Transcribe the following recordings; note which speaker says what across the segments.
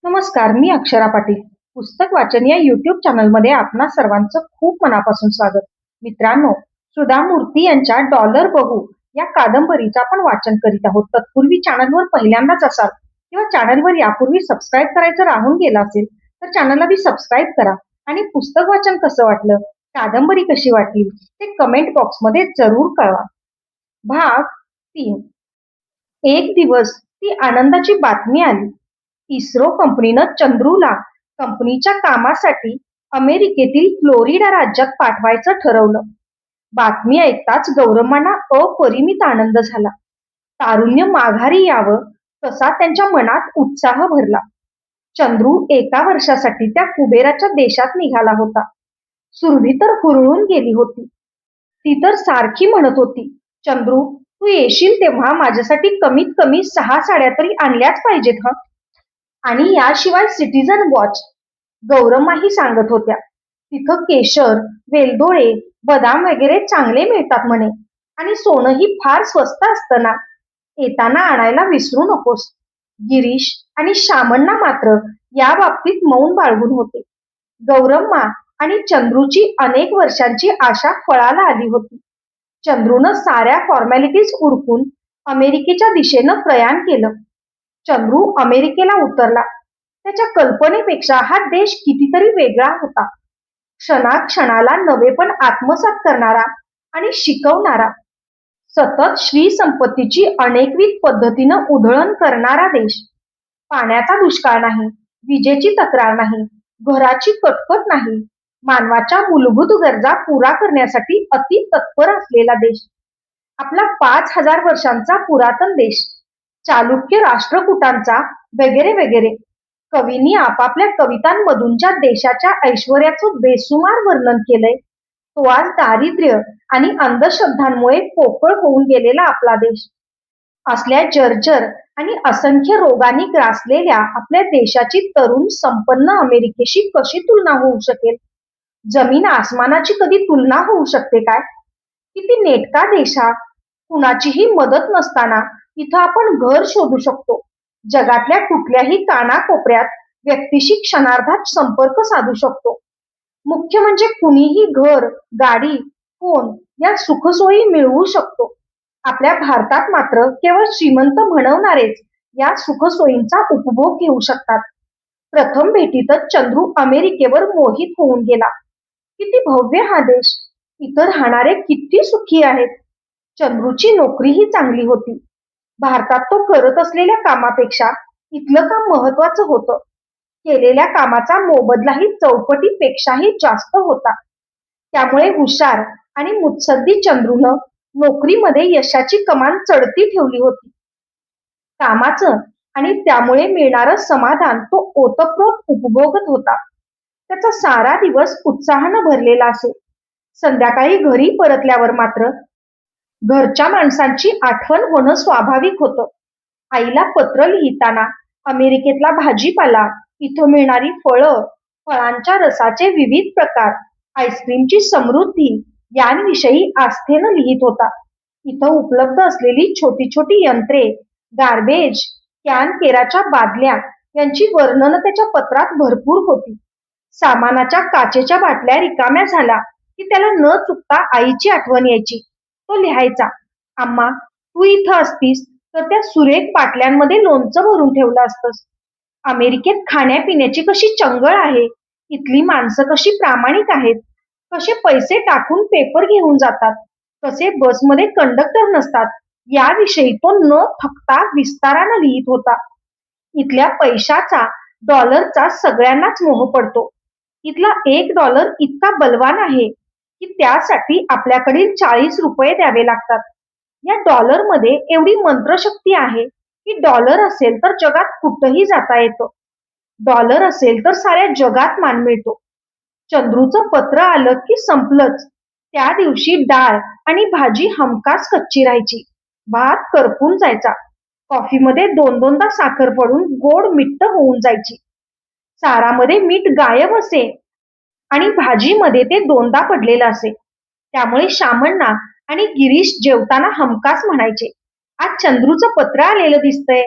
Speaker 1: नमस्कार, मी अक्षरा पाटील. पुस्तक वाचन या YouTube चॅनलमध्ये आपणा सर्वांचं खूप मनापासून स्वागत. मित्रांनो, सुधा मूर्ती यांच्या डॉलर बघू या कादंबरीचं आपण वाचन करीत आहोत. तत्पूर्वी चॅनलवर पहिल्यांदाच असाल किंवा चॅनलवर यापूर्वी सबस्क्राईब करायचं राहून गेलं असेल तर चॅनलला बी सबस्क्राईब करा आणि पुस्तक वाचन कसं वाटलं, कादंबरी कशी वाटली ते कमेंट बॉक्समध्ये जरूर कळवा. भाग 3. एक दिवस ती आनंदाची बातमी आली. इस्रो कंपनीनं चंद्रूला कंपनीच्या कामासाठी अमेरिकेतील फ्लोरिडा राज्यात पाठवायचं ठरवलं. बातमी ऐकताच गौरम्मांना अपरिमित आनंद झाला. तारुण्य माघारी यावं तसा त्यांच्या मनात उत्साह भरला. चंद्रू एका वर्षासाठी त्या कुबेराच्या देशात निघाला होता. सुरभी तर हुरळून गेली होती. ती तर सारखी म्हणत होती, चंद्रू, तू येशील तेव्हा माझ्यासाठी कमीत कमी 6 साड्या तरी आणल्याच पाहिजेत हं. आणि याशिवाय सिटीजन वॉच, गौरम्माही सांगत होत्या. तिथं केशर, वेलदोळे, बदाम वगैरे चांगले मिळतात म्हणे आणि सोनंही फार स्वस्त असतं ना. येताना आणायला विसरू नकोस. गिरीश आणि श्यामण्णा मात्र या बाबतीत मौन बाळगून होते. गौरम्मा आणि चंद्रूची अनेक वर्षांची आशा फळाला आली होती. चंद्रूनं साऱ्या फॉर्मॅलिटीज उरकून अमेरिकेच्या दिशेनं प्रयाण केलं. चंद्रू अमेरिकेला उतरला. त्याच्या कल्पनेपेक्षा हा देश कितीतरी वेगळा होता. क्षणाक्षणाला नवेपण आत्मसात करणारा आणि शिकवणारा, सतत श्री संपत्तीची अनेकविध पद्धतीनं उधळण करणारा देश. पाण्याचा दुष्काळ नाही, विजेची तक्रार नाही, घराची कटकट नाही, मानवाच्या मूलभूत गरजा पुरा करण्यासाठी अति तत्पर असलेला देश. आपला 5,000 वर्षांचा पुरातन देश, चालुक्य राष्ट्रकूटांचा वगैरे वगैरे. कवींनी आपापल्या कवितांमधून ज्या देशाच्या ऐश्वर्याचं बेसुमार वर्णन केलंय, तो आज दारिद्र्य आणि अंधश्रद्धांमुळे पोकळ होऊन गेलेला आपला देश. असल्या जर्जर आणि असंख्य रोगांनी ग्रासलेल्या आपल्या देशाची तरुण संपन्न अमेरिकेशी कशी तुलना होऊ शकेल? जमीन आसमानाची कधी तुलना होऊ शकते काय? किती नेटका देश हा. कुणाचीही मदत नसताना इथं आपण घर शोधू शकतो. जगातल्या कुठल्याही कानाकोपऱ्यात व्यक्तीशी क्षणार्धात संपर्क साधू शकतो. मुख्य म्हणजे कुणीही घर, गाडी, फोन या सुखसोयी मिळवू शकतो. आपल्या भारतात मात्र केवळ श्रीमंत म्हणवणारेच या सुखसोयींचा उपभोग घेऊ शकतात. प्रथम भेटीतच चंद्रू अमेरिकेवर मोहित होऊन गेला. किती भव्य हा देश! इथं राहणारे किती सुखी आहेत! चंद्रूची नोकरीही चांगली होती. भारतात तो करत असलेल्या कामापेक्षा इथलं काम महत्वाचं होतं. केलेल्या कामाचा मोबदलाही चौपटीपेक्षाही जास्त होता. त्यामुळे हुशार आणि मुत्सद्दी चंद्रूनं नोकरीमध्ये यशाची कमान चढती ठेवली होती. कामाचं आणि त्यामुळे मिळणारं समाधान तो ओतप्रोत उपभोगत होता. त्याचा सारा दिवस उत्साहानं भरलेला असे. संध्याकाळी घरी परतल्यावर मात्र घरच्या माणसांची आठवण होणं स्वाभाविक होतं. आईला पत्र लिहिताना अमेरिकेतला भाजीपाला, इथं मिळणारी फळं, फळांच्या रसाचे विविध प्रकार, आईस्क्रीमची समृद्धी यांविषयी आस्थेनं लिहित होता. इथं उपलब्ध असलेली छोटी छोटी यंत्रे, गार्बेज, कॅन केराच्या बादल्या यांची वर्णनं त्याच्या पत्रात भरपूर होती. सामानाच्या काचेच्या बाटल्या रिकाम्या झाल्या की त्याला न चुकता आईची आठवण यायची. तो लिहायचा, अम्मा, तू इथं असतीस तर त्या सुरेख बाटल्यांमध्ये लोणचं भरून ठेवलं असतंस. अमेरिकेत खाण्यापिण्याची कशी चंगळ आहे, इथली माणसं कशी प्रामाणिक आहेत, कसे पैसे टाकून पेपर घेऊन जातात, कसे बसमध्ये कंडक्टर नसतात, याविषयी तो न थकता विस्तारानं लिहित होता. इथल्या पैशाचा, डॉलरचा सगळ्यांनाच मोह पडतो. इथला $1 इतका बलवान आहे की त्यासाठी आपल्याकडील 40 रुपये द्यावे लागतात. या डॉलरमध्ये एवढी मंत्रशक्ती आहे की डॉलर असेल तर जगात कुठंही जाता येतं. डॉलर असेल तर साऱ्या जगात मान मिळतो. चंद्रूचं पत्र आलं की संपलंच. त्या दिवशी डाळ आणि भाजी हमखास कच्ची राहायची. भात करपून जायचा. कॉफीमध्ये 2-2दा साखर पडून गोड मिट्ट होऊन जायची. सारामध्ये मीठ गायब असे आणि भाजीमध्ये ते 2दा पडलेलं असे. त्यामुळे श्यामण्णा आणि गिरीश जेवताना हमखास म्हणायचे, आज चंद्रूचं पत्र आलेलं दिसतंय.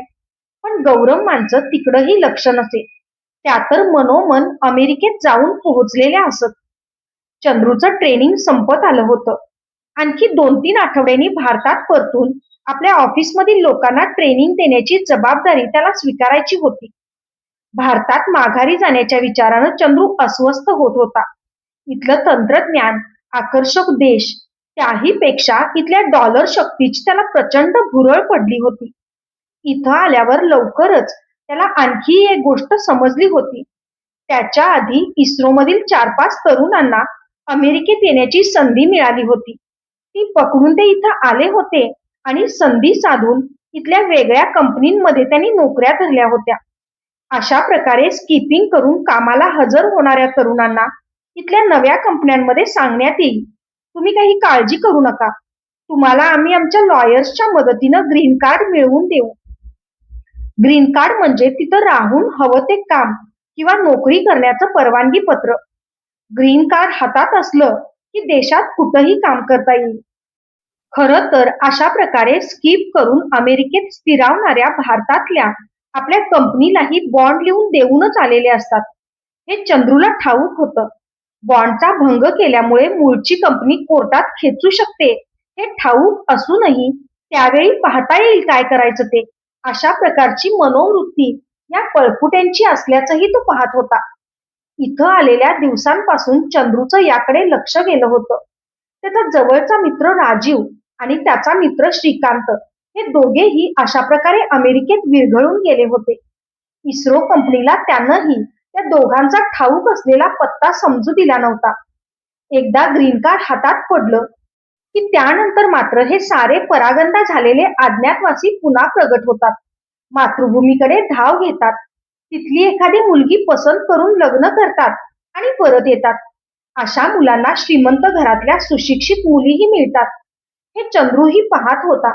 Speaker 1: पण गौरम्मांचं तिकडंही लक्ष नसे. त्या तर मनोमन अमेरिकेत जाऊन पोहोचलेल्या असत. चंद्रूचं ट्रेनिंग संपत आलं होतं. आणखी 2-3 आठवड्यांनी भारतात परतून आपल्या ऑफिसमधील लोकांना ट्रेनिंग देण्याची जबाबदारी त्याला स्वीकारायची होती. भारतात माघारी जाण्याच्या विचारानं चंद्रू अस्वस्थ होत होता. इथलं तंत्रज्ञान, आकर्षक देश, त्याही पेक्षा इथल्या डॉलर शक्तीची त्याला प्रचंड भुरळ पडली होती. इथं आल्यावर लवकरच त्याला आणखी एक गोष्ट समजली होती. त्याच्या आधी इस्रोमधील 4-5 तरुणांना अमेरिकेत येण्याची संधी मिळाली होती. ती पकडून ते इथं आले होते आणि संधी साधून इथल्या वेगळ्या कंपनींमध्ये त्यांनी नोकऱ्या धरल्या होत्या. अशा प्रकारे स्किपिंग करून कामाला हजर होणाऱ्या तरुणांना इथल्या नव्या कंपन्यांमध्ये सांगण्यात येईल, तुम्ही काही काळजी करू नका. तुम्हाला आम्ही आमच्या लॉयर्सच्या मदतीनं ग्रीन कार्ड मिळवून देऊ. ग्रीन कार्ड म्हणजे तिथं राहून हवं ते काम किंवा नोकरी करण्याचं परवानगी पत्र. ग्रीन कार्ड हातात असलं की देशात कुठंही काम करता येईल. खरं तर अशा प्रकारे स्किप करून अमेरिकेत स्थिरावणाऱ्या भारतातल्या आपल्या कंपनीलाही बॉन्ड लिहून देऊनच आलेले असतात. हे चंद्रूला ठाऊक होतं. बॉन्डचा भंग केल्यामुळे मूळची कंपनी कोर्टात खेचू शकते हे ठाऊक असूनही त्यावेळी पाहता येईल काय करायचं ते. अशा प्रकारची मनोवृत्ती या पळपुट्यांची असल्याचंही तो पाहत होता. इथं आलेल्या दिवसांपासून चंद्रूचं याकडे लक्ष गेलं होतं. त्याचा जवळचा मित्र राजीव आणि त्याचा मित्र श्रीकांत हे दोघेही अशा प्रकारे अमेरिकेत विरघळून गेले होते. इस्रो कंपनीला त्यानंही त्या दोघांचा ठाऊक असलेला पत्ता समजू दिला नव्हता. एकदा ग्रीन कार्ड हातात पडलं की त्यानंतर मात्र हे सारे परागंदा झालेले अज्ञातवासी पुन्हा प्रगट होतात. मातृभूमीकडे धाव घेतात. तिथली एखादी मुलगी पसंत करून लग्न करतात आणि परत येतात. अशा मुलांना श्रीमंत घरातल्या सुशिक्षित मुलीही मिळतात. हे चंद्रूही पाहत होता.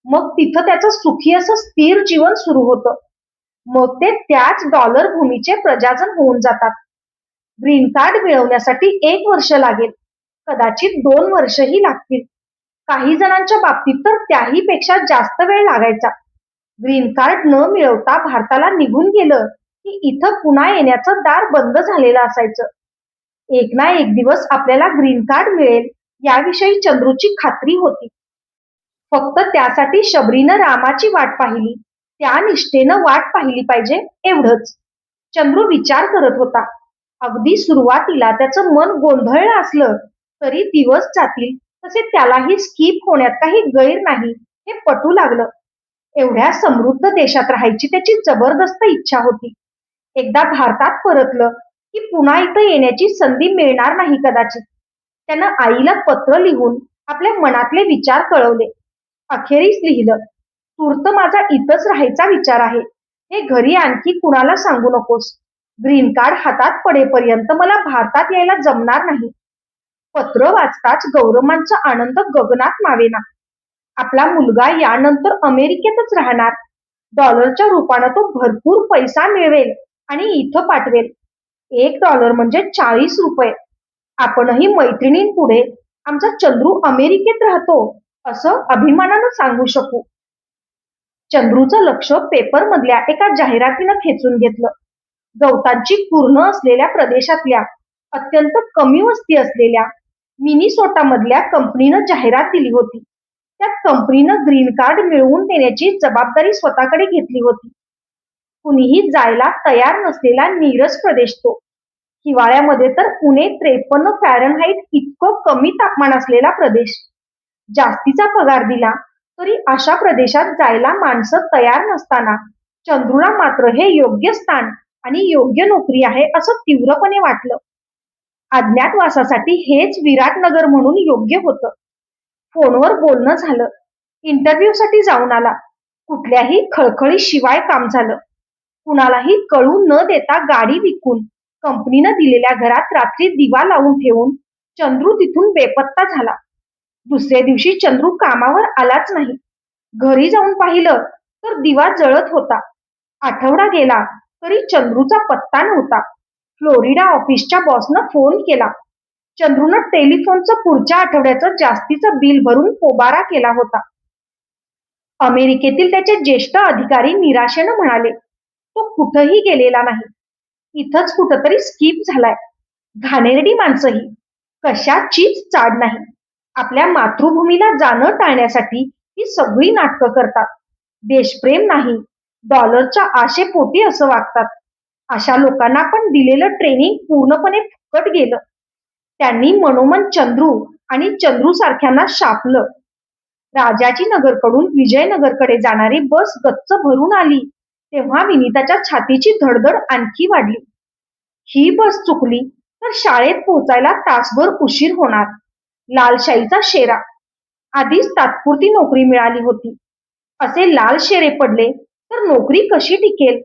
Speaker 1: मग तिथं त्याचं सुखी असं स्थिर जीवन सुरू होतं. मग ते त्याच डॉलर भूमीचे प्रजाजन होऊन जातात. ग्रीन कार्ड मिळवण्यासाठी 1 वर्ष लागेल, कदाचित 2 वर्षही लागतील. काही जणांच्या बाबतीत तर त्याही पेक्षा जास्त वेळ लागायचा. ग्रीन कार्ड न मिळवता भारताला निघून गेलं की इथं पुन्हा येण्याचं दार बंद झालेलं असायचं. एक ना एक दिवस आपल्याला ग्रीन कार्ड मिळेल याविषयी चंद्रूची खात्री होती. फक्त त्यासाठी शबरीनं रामाची वाट पाहिली, त्या निष्ठेनं वाट पाहिली पाहिजे एवढंच. चंद्रू विचार करत होता. अगदी सुरुवातीला त्याचं मन गोंधळलं असलं तरी दिवस जातील तसे त्यालाही स्किप होण्यात काही गैर नाही हे पटू लागलं. एवढ्या समृद्ध देशात राहायची त्याची जबरदस्त इच्छा होती. एकदा भारतात परतलं की पुन्हा इथं येण्याची संधी मिळणार नाही कदाचित. त्यानं आईला पत्र लिहून आपल्या मनातले विचार कळवले. अखेरीस लिहिलं, तूर्त माझा इथंच राहायचा विचार आहे. हे घरी आणखी कुणाला सांगू नकोस. ग्रीन कार्ड हातात पडेपर्यंत मला भारतात यायला जमणार नाही. पत्र वाचताच गौरमांचा आनंद गगनात मावेना. आपला मुलगा यानंतर अमेरिकेतच राहणार. डॉलरच्या रूपानं तो भरपूर पैसा मिळवेल आणि इथं पाठवेल. $1 म्हणजे 40 रुपये. आपणही मैत्रिणींपुढे आमचा चंद्रू अमेरिकेत राहतो असं अभिमानानं सांगू शकू. चंद्रूचं लक्ष पेपर मधल्या एका जाहिरातीनं खेचून घेतलं. गवतांची पूर्ण असलेल्या प्रदेशातल्या अत्यंत कमी वस्ती असलेल्या मिनीसोटा मधल्या कंपनीनं जाहिरात दिली होती. त्या कंपनीनं ग्रीन कार्ड मिळवून देण्याची जबाबदारी स्वतःकडे घेतली होती. कुणीही जायला तयार नसलेला नीरस प्रदेश तो. हिवाळ्यामध्ये तर उणे 53 फॅरनहाईट इतकं कमी तापमान असलेला प्रदेश. जास्तीचा पगार दिला तरी अशा प्रदेशात जायला माणसं तयार नसताना चंद्रूला मात्र हे योग्य स्थान आणि योग्य नोकरी आहे असं तीव्रपणे वाटलं. अज्ञातवासासाठी हेच विराटनगर म्हणून योग्य होतं. फोनवर बोलणं झालं. इंटरव्ह्यूसाठी जाऊन आला. कुठल्याही खळखळीशिवाय काम झालं. कुणालाही कळू न देता गाडी विकून कंपनीनं दिलेल्या घरात रात्री दिवा लावून ठेवून चंद्रू तिथून बेपत्ता झाला. दुसऱ्या दिवशी चंद्रू कामावर आलाच नाही. घरी जाऊन पाहिलं तर दिवा जळत होता. आठवडा गेला तरी चंद्रूचा पत्ता नव्हता. फ्लोरिडा ऑफिसच्या बॉसनं फोन केला. चंद्रूनं टेलिफोनचं पुढच्या आठवड्याचं जास्तीचं बिल भरून पोबारा केला होता. अमेरिकेतील त्याचे ज्येष्ठ अधिकारी निराशेनं म्हणाले, तो कुठंही गेलेला नाही. इथंच कुठंतरी स्किप झालाय. घाणेरडी माणसंही कशाचीच चाड नाही. आपल्या मातृभूमीला जाणं टाळण्यासाठी ही सगळी नाटकं करतात. देशप्रेम नाही, डॉलरच्या आशेपोटी असं वागतात. अशा लोकांना पण दिलेलं ट्रेनिंग पूर्णपणे फुकट गेलं. त्यांनी मनोमन चंद्रू आणि चंद्रू सारख्यांना शापलं. राजाजीनगरकडून विजयनगरकडे जाणारी बस गच्च भरून आली तेव्हा विनिताच्या छातीची धडधड आणखी वाढली. ही बस चुकली तर शाळेत पोहोचायला तासभर उशीर होणार. लालशाहीचा शेरा. आधीच तात्पुरती नोकरी मिळाली होती. असे लाल शेरे पडले तर नोकरी कशी टिकेल?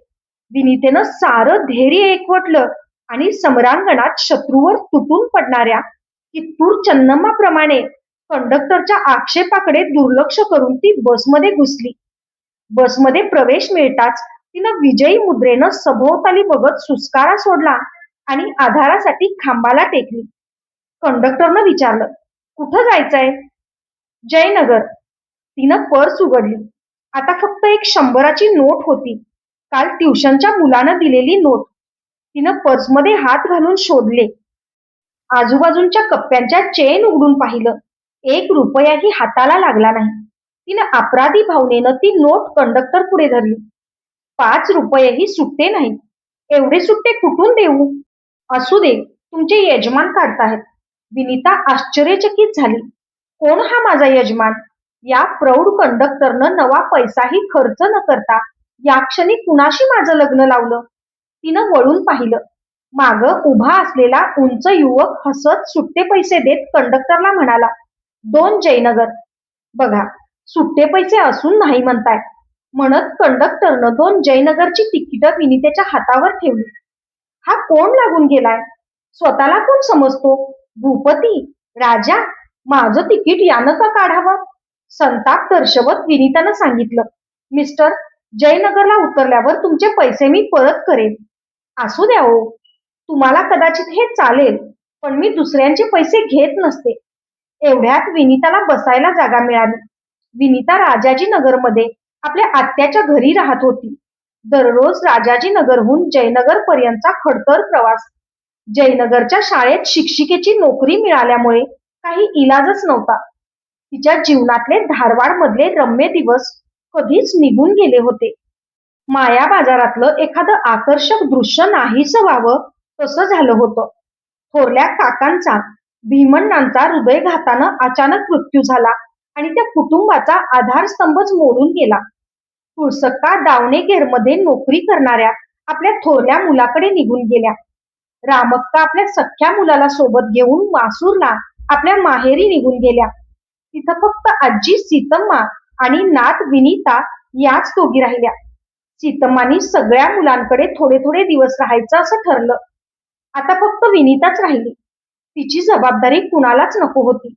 Speaker 1: विनितेनं सारं धैर्य एकवटलं आणि सम्रांगणात शत्रूवर तुटून पडणाऱ्या कित्तूर चन्नम्माप्रमाणे कंडक्टरच्या आक्षेपाकडे दुर्लक्ष करून ती बसमध्ये घुसली. बसमध्ये प्रवेश मिळताच तिनं विजयी मुद्रेनं सभोवताली बघत सुस्कारा सोडला आणि आधारासाठी खांबाला टेकली. कंडक्टरनं विचारलं, कुठं जायचंय? जयनगर. तिनं पर्स उघडली. आता फक्त एक 100ची नोट होती. काल ट्युशनच्या मुलानं दिलेली नोट. तिनं पर्समध्ये हात घालून शोधले. आजूबाजूच्या कप्प्यांच्या चेन उघडून पाहिलं. 1 रुपयाही हाताला लागला नाही. तिनं अपराधी भावनेनं ती नोट कंडक्टर पुढे धरली. 5 रुपयेही सुट्टे नाहीत. एवढे सुट्टे कुठून देऊ? असू दे, तुमचे यजमान काढताहेत. विनिता आश्चर्यचकित झाली. कोण हा माझा यजमान? या प्रौढ कंडक्टरनं नवा पैसाही खर्च न करता या क्षणी कुणाशी माझं लग्न लावलं? तिनं वळून पाहिलं. मागं उभा असलेला उंच युवक हसत सुट्टे पैसे देत कंडक्टरला म्हणाला, 2 जयनगर. बघा, सुट्टे पैसे असून नाही म्हणताय, म्हणत कंडक्टरनं 2 जयनगरची तिकीटं विनितेच्या हातावर ठेवली. हा कोण लागून गेलाय? स्वतःला कोण समजतो? भूपती? राजा? माझं तिकीट यानं का काढावं? संताप दर्शवत विनितानं सांगितलं, मिस्टर, जयनगरला उतरल्यावर तुमचे पैसे मी परत करेन. असू द्या हो, तुम्हाला कदाचित हे चालेल, पण मी दुसऱ्यांचे पैसे घेत नसते. एवढ्यात विनिताला बसायला जागा मिळाली. विनिता राजाजीनगरमध्ये आपल्या आत्याच्या घरी राहत होती. दररोज राजाजीनगरहून जयनगर पर्यंतचा खडतर प्रवास. जयनगरच्या शाळेत शिक्षिकेची नोकरी मिळाल्यामुळे काही इलाजच नव्हता. तिच्या जीवनातले धारवाडमधले रम्य दिवस कधीच निघून गेले होते. माया बाजारातलं एखादं आकर्षक दृश्य नाहीसं व्हावं तसं झालं होतं. थोरल्या काकांचा, भीमण्णांचा हृदयघातानं अचानक मृत्यू झाला आणि त्या कुटुंबाचा आधारस्तंभच मोडून गेला. तुळसक्का दावणेगेरमध्ये नोकरी करणाऱ्या आपल्या थोरल्या मुलाकडे निघून गेल्या. रामक्का आपल्या सख्ख्या मुलाला सोबत घेऊन मासूरला आपल्या माहेरी निघून गेल्या. तिथं फक्त आजी सीतम्मा आणि नात विनिता याच दोघी राहिल्या. सीतम्मानी सगळ्या मुलांकडे थोडे थोडे दिवस राहायचं असं ठरलं. आता फक्त विनिताच राहिली. तिची जबाबदारी कुणालाच नको होती.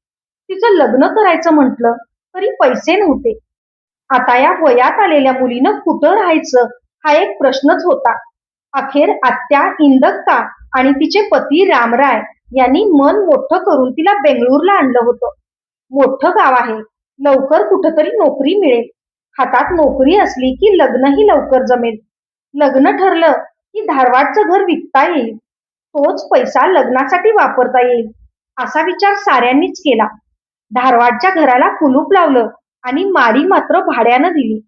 Speaker 1: तिचं लग्न करायचं म्हटलं तरी पैसे नव्हते. आता या वयात आलेल्या मुलीनं कुठं राहायचं हा एक प्रश्नच होता. अखेर आत्या इंदक्का आणि तिचे पती रामराय यांनी मन मोठं करून तिला बेंगळूरला आणलं होतं. मोठं गाव आहे, लवकर कुठंतरी नोकरी मिळेल. हातात नोकरी असली की लग्नही लवकर जमेल. लग्न ठरलं की धारवाडचं घर विकता येईल. तोच पैसा लग्नासाठी वापरता येईल असा विचार साऱ्यांनीच केला. धारवाडच्या घराला कुलूप लावलं आणि माडी मात्र भाड्यानं दिली.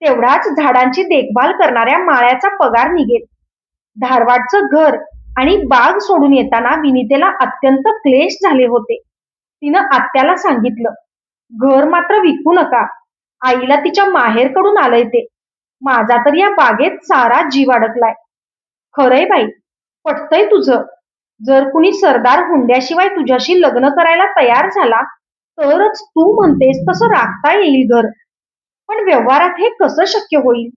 Speaker 1: तेवढाच झाडांची देखभाल करणाऱ्या माळ्याचा पगार निघेल. धारवाडचं घर आणि बाग सोडून येताना विनितेला अत्यंत क्लेश झाले होते. तिनं आत्याला सांगितलं, घर मात्र विकू नका. आईला तिच्या माहेरकडून आलंय ते. माझा तर या बागेत सारा जीव अडकलाय. खरंय बाई, पटतंय तुझं. जर कुणी सरदार हुंड्याशिवाय तुझ्याशी लग्न करायला तयार झाला तरच तू म्हणतेस तसं राखता येईल घर. पण व्यवहारात हे कसं शक्य होईल?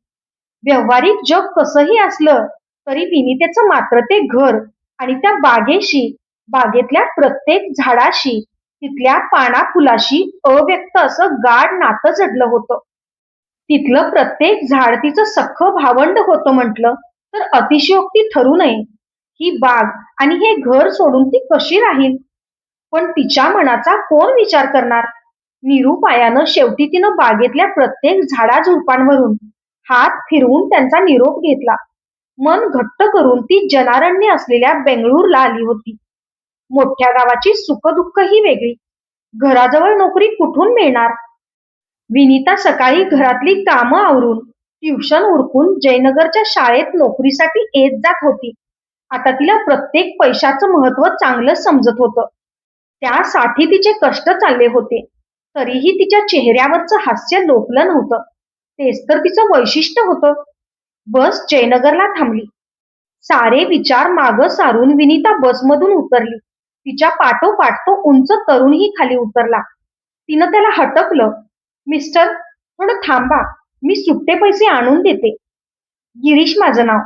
Speaker 1: व्यवहारिक जग कसंही असलं तरी विनितेचं मात्र ते घर आणि त्या बागेशी, बागेतल्या प्रत्येक झाडाशी, तिथल्या पाना फुलाशी अव्यक्त असं गाढ नातं जडलं होतं. तिथलं प्रत्येक झाड तिचं सख्खं भावंड होतं म्हटलं तर अतिशयोक्ती ठरू नये. ही बाग आणि हे घर सोडून ती कशी राहील? पण तिच्या मनाचा कोण विचार करणार? निरुपायानं शेवटी तिनं बागेतल्या प्रत्येक झाडा झुडपांवरून हात फिरवून त्यांचा निरोप घेतला. मन घट्ट करून ती जनारण्य असलेल्या बेंगळूरला आली होती. मोठ्या गावाची सुखदुःख ही वेगळी. घराजवळ नोकरी कुठून मिळणार? विनिता सकाळी घरातली कामं आवरून, ट्युशन उरकून जयनगरच्या शाळेत नोकरीसाठी येत जात होती. आता तिला प्रत्येक पैशाचं महत्त्व चांगलं समजत होतं. त्यासाठी तिचे कष्ट चालले होते. तरीही तिच्या चेहऱ्यावरचं हास्य लोपलं नव्हतं. तेच तर तिचं वैशिष्ट्य होतं. बस जयनगरला थांबली. सारे विचार मागं सारून विनिता बसमधून उतरली. तिच्या पाठोपाठ तो उंच तरुणही खाली उतरला. तिनं त्याला हटकलं. मिस्टर, थोडं थांबा. मी सुट्टे पैसे आणून देते. गिरीश माझं नाव.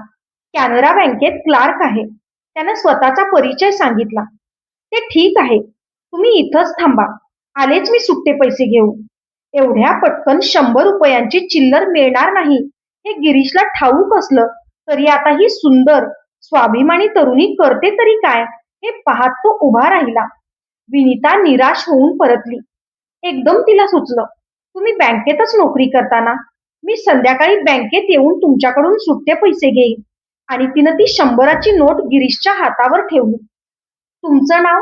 Speaker 1: कॅनरा बँकेत क्लार्क आहे. त्यानं स्वतःचा परिचय सांगितला. ते ठीक आहे. तुम्ही इथंच थांबा. आलेच मी सुट्टे पैसे घेऊन. एवढ्या पटकन 100 रुपयांची चिल्लर मिळणार नाही हे गिरीशला ठाऊक असलं तरी आता ही सुंदर, स्वाभिमानी तरुणी करते तरी काय हे पाहत तो उभा राहिला. विनिता निराश होऊन परतली. एकदम तिला सुचलं, तुम्ही बँकेतच नोकरी करता ना? मी संध्याकाळी बँकेत येऊन तुमच्याकडून सुट्टे पैसे घेईन. आणि तिनं ती 100ची नोट गिरीशच्या हातावर ठेवली. तुमचं नाव?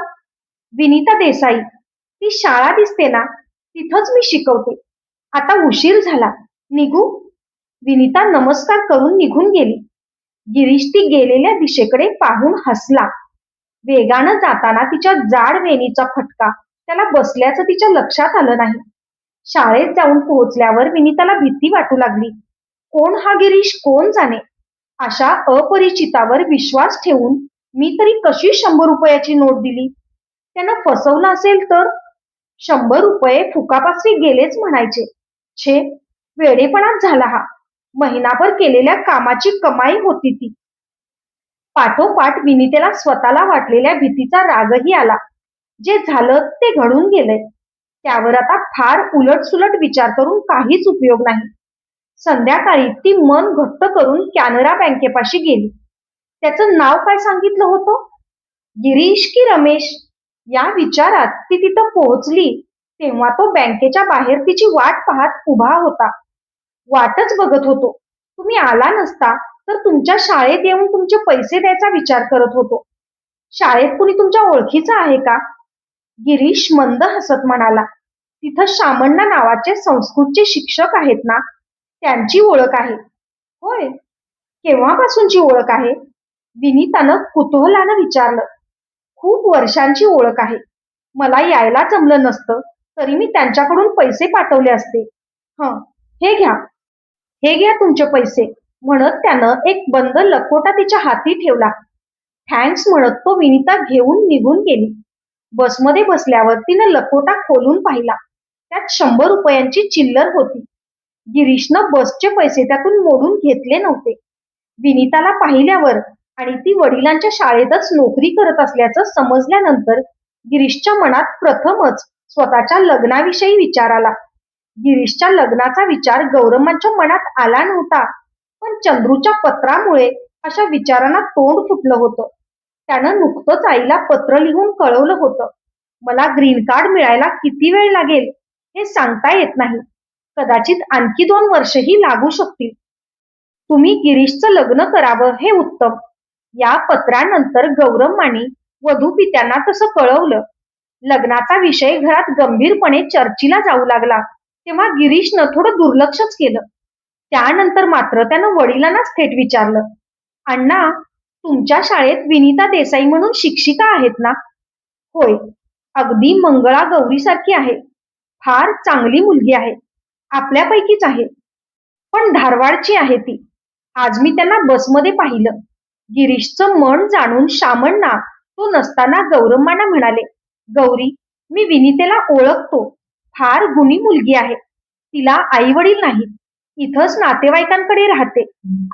Speaker 1: विनिता देसाई. ती शाळा दिसते ना, तिथंच मी शिकवते. आता उशीर झाला, निघू? विनिता नमस्कार करून निघून गेली. गिरीश ती गेलेल्या दिशेकडे पाहून हसला. वेगानं जाताना तिच्या जाड वेणीचा फटका त्याला बसल्याचं तिच्या लक्षात आलं नाही. शाळेत जाऊन पोहोचल्यावर विनिताला भीती वाटू लागली. कोण हा गिरीश, कोण जाणे? अशा अपरिचितावर विश्वास ठेवून मी तरी कशी 100 रुपयाची नोट दिली? त्यानं फसवलं असेल तर? 100 रुपये फुकापासरी गेलेच म्हणायचे. छे, वेडेपणाच झाला हा. महिनाभर केलेल्या कामाची कमाई होती ती. पाठोपाठ विनितेला स्वतःला वाटलेल्या भीतीचा रागही आला. जे झालं ते घडून गेलंय. त्यावर आता फार उलटसुलट विचार करून काहीच उपयोग नाही. संध्याकाळी ती मन घट्ट करून कॅनरा बँकेपाशी गेली. त्याचं नाव काय सांगितलं होतं? गिरीश की रमेश? या विचारात ती तिथं पोहोचली तेव्हा तो बँकेच्या बाहेर तिची वाट पाहत उभा होता. वाटच बघत होतो. तुम्ही आला नसता तर तुमच्या शाळेत येऊन तुमचे पैसे द्यायचा विचार करत होतो. शाळेत कुणी तुमच्या ओळखीचं आहे का? गिरीश मंद हसत म्हणाला. तिथं शामण्णा नावाचे संस्कृतचे शिक्षक आहेत ना, त्यांची ओळख आहे. होय, केव्हापासूनची ओळख आहे? विनीतानं कुतूहलानं विचारलं. खूप वर्षांची ओळख आहे. मला यायला जमलं नसतं तरी मी त्यांच्याकडून पैसे पाठवले असते. हं, हे घ्या. हे घ्या तुमचे पैसे, म्हणत त्यानं एक बंद लखोटा तिच्या हाती ठेवला. थँक्स म्हणत तो विनिता घेऊन निघून गेली. बसमध्ये बसल्यावर तिनं लखोटा खोलून पाहिला. त्यात 100 रुपयांची चिल्लर होती. गिरीशनं बसचे पैसे त्यातून मोडून घेतले नव्हते. विनिताला पाहिल्यावर आणि ती वडिलांच्या शाळेतच नोकरी करत असल्याचं समजल्यानंतर गिरीशच्या मनात प्रथमच स्वतःच्या लग्नाविषयी विचार आला. गिरीशच्या लग्नाचा विचार गौरम्मांच्या मनात आला नव्हता, पण चंद्रूच्या पत्रामुळे अशा विचारांना तोंड फुटलं होतं. त्यानं नुकतंच आईला पत्र लिहून कळवलं होतं, मला ग्रीन कार्ड मिळायला किती वेळ लागेल हे सांगता येत नाही. कदाचित आणखी 2 वर्षही लागू शकतील. तुम्ही गिरीशचं लग्न करावं हे उत्तम. या पत्रानंतर गौरम्मांनी वधू पित्यांना तसं कळवलं. लग्नाचा विषय घरात गंभीरपणे चर्चीला जाऊ लागला तेव्हा गिरीशनं थोडं दुर्लक्षच केलं. त्यानंतर मात्र त्यानं वडिलांनाच थेट विचारलं, अण्णा, तुमच्या शाळेत विनिता देसाई म्हणून शिक्षिका आहेत ना? होय, अगदी मंगळा गौरीसारखी आहे. फार चांगली मुलगी आहे. आपल्यापैकीच आहे. पण धारवाडची आहे ती. आज मी त्यांना बसमध्ये पाहिलं. गिरीशचं मन जाणून शामण्णा तो नसताना गौरम्मांना म्हणाले, गौरी, मी विनितेला ओळखतो. फार गुणी मुलगी आहे. तिला आई वडील नाहीत. इथंच नातेवाईकांकडे राहते.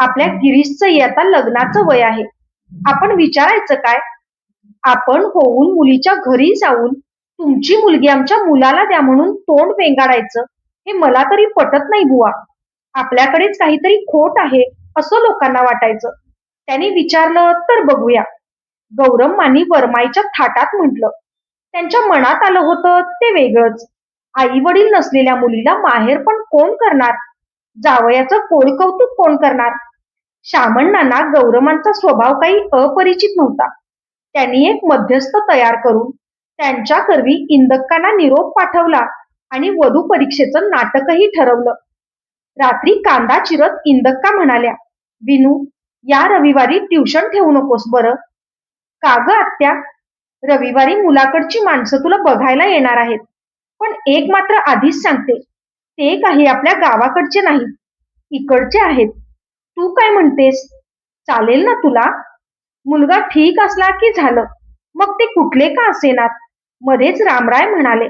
Speaker 1: आपल्या गिरीशचं आता लग्नाचं वय आहे. आपण विचारायचं काय? आपण होऊन मुलीच्या घरी जाऊन तुमची मुलगी आमच्या मुलाला द्या म्हणून तोंड वेंगाडायचं हे मला तरी पटत नाही बुवा. आपल्याकडेच काहीतरी खोट आहे असं लोकांना वाटायचं. त्यांनी विचारलं तर बघूया. गौरम्मांनी वरमाईच्या थाटात म्हटलं. त्यांच्या मनात आलं होतं ते वेगळंच. आई वडील नसलेल्या मुलीला माहेर पण कोण करणार? जावयाचं कोळकौतुक कोण करणार? शामण्णांना गौरमांचा स्वभाव काही अपरिचित नव्हता. त्यांनी एक मध्यस्थ तयार करून त्यांच्याकरवी इंदक्कांना निरोप पाठवला आणि वधू परीक्षेचं नाटकही ठरवलं. रात्री कांदा चिरत इंदक्का म्हणाल्या, "विनू, या रविवारी ट्युशन ठेवू नकोस बरं." "का गं आत्या? रविवारी मुलाकडची माणसं तुला बघायला येणार आहेत. पण एक मात्र आधीच सांगते, ते काही आपल्या गावाकडचे नाहीत, इकडचे आहेत. तू काय म्हणतेस? चालेल ना तुला? मुलगा ठीक असला की झालं, मग ते कुठले का असेनात." मध्येच रामराय म्हणाले,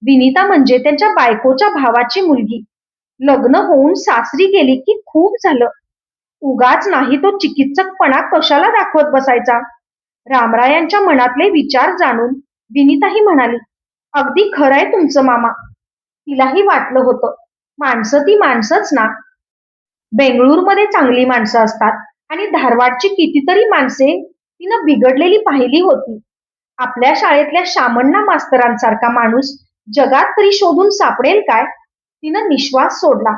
Speaker 1: "विनिता म्हणजे त्यांच्या बायकोच्या भावाची मुलगी. लग्न होऊन सासरी गेली की खूप झालं. उगाच नाही तो चिकित्सकपणा कशाला दाखवत बसायचा." रामरायांच्या मनातले विचार जाणून विनिताही म्हणाली, "अगदी खरंय तुमचं मामा." तिलाही वाटलं होतं, माणसं ती माणसंच ना. बेंगळूरमध्ये चांगली माणसं असतात आणि धारवाडची कितीतरी माणसे तिनं बिघडलेली पाहिली होती. आपल्या शाळेतल्या शामण्णा मास्तरांसारखा माणूस जगात तरी शोधून सापडेल काय? तिनं निश्वास सोडला.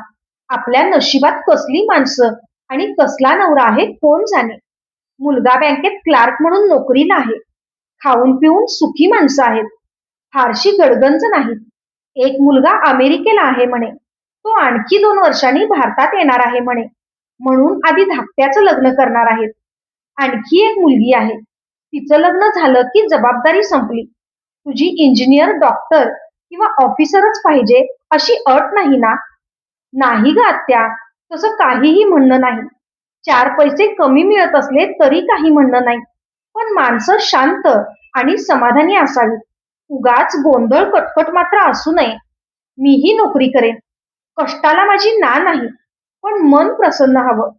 Speaker 1: आपल्या नशिबात कसली माणसं आणि कसला नवरा आहे कोण जाणे. मुलगा बँकेत क्लार्क म्हणून नोकरीला आहे. खाऊन पिऊन सुखी माणसं आहेत. फारशी गडगंज नाहीत. एक मुलगा अमेरिकेला आहे म्हणे. तो आणखी 2 वर्षांनी भारतात येणार आहे म्हणे. म्हणून आधी धाकट्याचं लग्न करणार आहेत. आणखी एक मुलगी आहे. तिचं लग्न झालं की जबाबदारी संपली. तुझी इंजिनियर, डॉक्टर किंवा ऑफिसरच पाहिजे अशी अट नाही ना? नाही ग आत्या, तसं काहीही म्हणणं नाही. 4 पैसे कमी मिळत असले तरी काही म्हणणं नाही. पण माणसं शांत आणि समाधानी असावी. उगाच गोंधळ कटकट मात्र असू नये. मीही नोकरी करेन. कष्टाला माझी ना नाही, पण मन प्रसन्न हवं."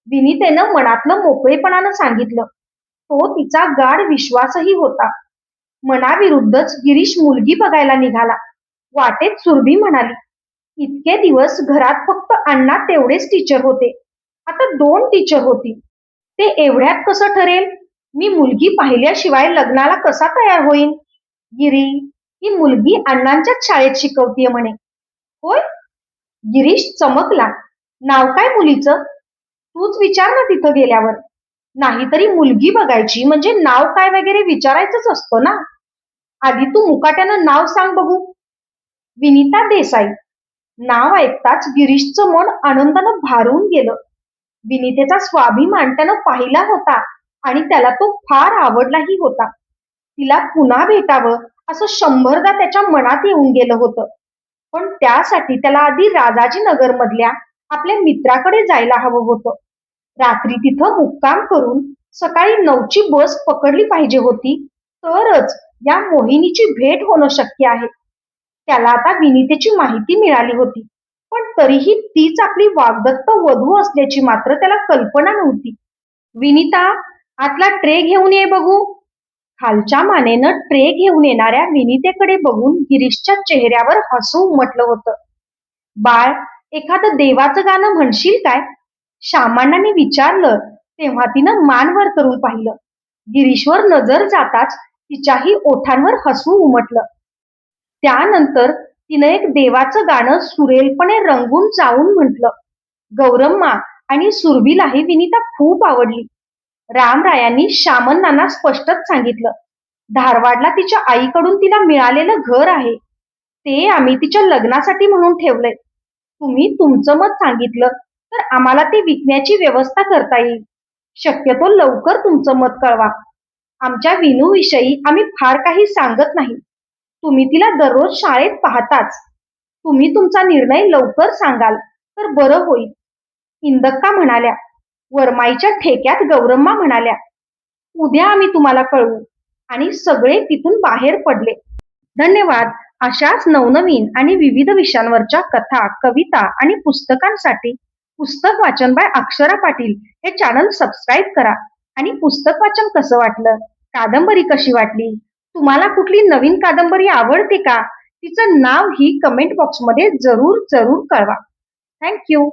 Speaker 1: विनितेनं मनातलं मोकळेपणानं सांगितलं. तो तिचा गाढ विश्वासही होता. मनाविरुद्धच गिरीश मुलगी बघायला निघाला. वाटेत सुरभी म्हणाली, "इतके दिवस घरात फक्त अण्णा तेवढेच टीचर होते. आता 2 टीचर होती. ते एवढ्यात कसं ठरेल? मी मुलगी पाहिल्याशिवाय लग्नाला कसा तयार होईन? गिरी, ही मुलगी अण्णांच्याच शाळेत शिकवतीये म्हणे." "होय?" गिरीश चमकला. "नाव काय मुलीचं? तूच विचार ना तिथं गेल्यावर. नाहीतरी मुलगी बघायची म्हणजे नाव काय वगैरे विचारायचंच असतं ना. आधी तू मुकाट्यानं नाव सांग बघू." "विनिता देसाई." नाव ऐकताच गिरीशचं मन आनंदानं भारून गेलं. विनितेचा स्वाभिमान त्यानं पाहिला होता आणि त्याला तो फार आवडलाही होता. तिला पुन्हा भेटावं असं 100दा त्याच्या मनात येऊन गेलं होतं. पण त्यासाठी त्याला आधी राजाजीनगरमधल्या आपल्या मित्राकडे जायला हवं होतं. रात्री तिथं मुक्काम करून सकाळी 9ची बस पकडली पाहिजे होती, तरच या मोहिनीची भेट होणं शक्य आहे. त्याला आता विनितेची माहिती मिळाली होती, पण तरीही तीच आपली वाग्दत्त वधू असल्याची मात्र त्याला कल्पना नव्हती. "विनिता, आतला ट्रे घेऊन ये बघू." खालच्या मानेनं ट्रे घेऊन येणाऱ्या विनितेकडे बघून गिरीशच्या चेहऱ्यावर हसू उमटलं होतं. "बाळ, एखादं देवाचं गाणं म्हणशील काय?" शामण्णाने विचारलं तेव्हा तिनं मान वर करून पाहिलं. गिरीशवर नजर जाताच तिच्याही ओठांवर हसू उमटलं. त्यानंतर तिनं एक देवाचं गाणं सुरेलपणे रंगून जाऊन म्हटलं. गौरम्मा आणि सुरभीलाही विनिता खूप आवडली. रामरायांनी शामण्णांना स्पष्टच सांगितलं, "धारवाडला तिच्या आईकडून तिला मिळालेलं घर आहे. ते आम्ही तिच्या लग्नासाठी म्हणून ठेवलंय. तुम्ही तुमचं मत सांगितलं तर आम्हाला ते विकण्याची व्यवस्था करता येईल. शक्यतो लवकर तुमचं मत कळवा. आमच्या विनूविषयी आम्ही फार काही सांगत नाही. तुम्ही तिला दररोज शाळेत पाहताच. तुम्ही तुमचा निर्णय लवकर सांगाल तर बरं होईल." इंदक्का म्हणाल्या. वरमाईच्या ठेक्यात गौरम्मा म्हणाल्या, "उद्या आम्ही तुम्हाला कळवू." आणि सगळे तिथून बाहेर पडले. धन्यवाद. अशाच नवनवीन आणि विविध विषयांवरच्या कथा, कविता आणि पुस्तकांसाठी पुस्तक वाचन बाय अक्षरा पाटील हे चॅनल सबस्क्राईब करा. आणि पुस्तक वाचन कसं वाटलं? कादंबरी कशी वाटली? तुम्हाला कुठली नवीन कादंबरी आवडते का? तिचं नाव ही कमेंट बॉक्समध्ये जरूर जरूर कळवा. थँक्यू.